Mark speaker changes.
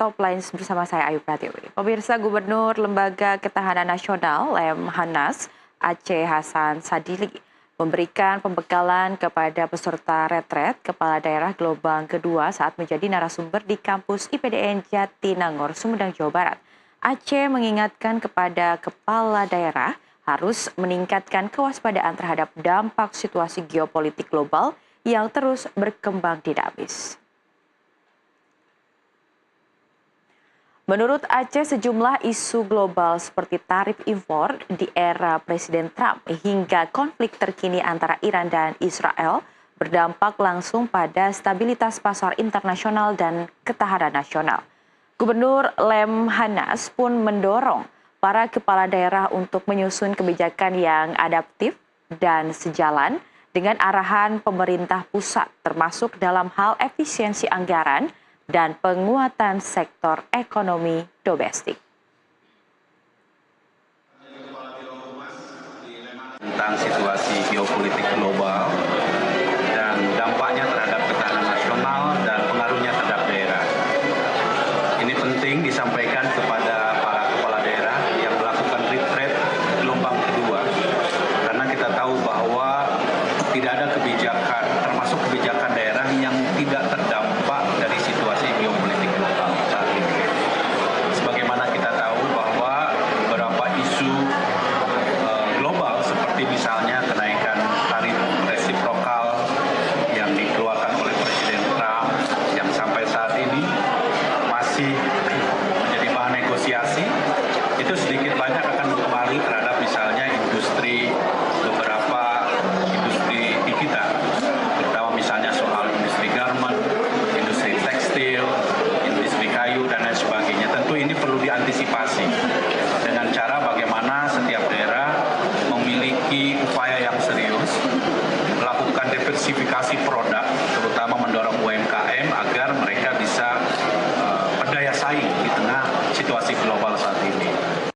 Speaker 1: Top Lines bersama saya Ayu Pratiwi. Pemirsa, Gubernur Lembaga Ketahanan Nasional Lemhanas Aceh Hasan Sadili memberikan pembekalan kepada peserta retret Kepala Daerah Gelombang Kedua saat menjadi narasumber di kampus IPDN Jatinangor, Sumedang, Jawa Barat. Aceh mengingatkan kepada kepala daerah harus meningkatkan kewaspadaan terhadap dampak situasi geopolitik global yang terus berkembang dinamis. Menurut Aceh, sejumlah isu global seperti tarif impor di era Presiden Trump hingga konflik terkini antara Iran dan Israel berdampak langsung pada stabilitas pasar internasional dan ketahanan nasional. Gubernur Lemhanas pun mendorong para kepala daerah untuk menyusun kebijakan yang adaptif dan sejalan dengan arahan pemerintah pusat, termasuk dalam hal efisiensi anggaran dan penguatan sektor ekonomi domestik.
Speaker 2: Tentang situasi geopolitik global dan dampaknya terhadap ketahanan nasional dan pengaruhnya terhadap daerah. Ini penting disampaikan kepada para kepala daerah yang melakukan retret gelombang kedua, karena kita tahu bahwa tidak ada kebijakan, termasuk kebijakan daerah yang tidak terdampak dari situasi geopolitik global saat ini. Sebagaimana kita tahu bahwa beberapa isu global seperti misalnya kenaikan tarif resiprokal yang dikeluarkan oleh Presiden Trump yang sampai saat ini masih menjadi bahan negosiasi, itu sedikit banyak akan mempengaruhi terhadap misalnya beberapa industri di kita, terutama misalnya soal industri garment, industri tekstil, industri kayu, dan lain sebagainya. Tentu ini perlu diantisipasi.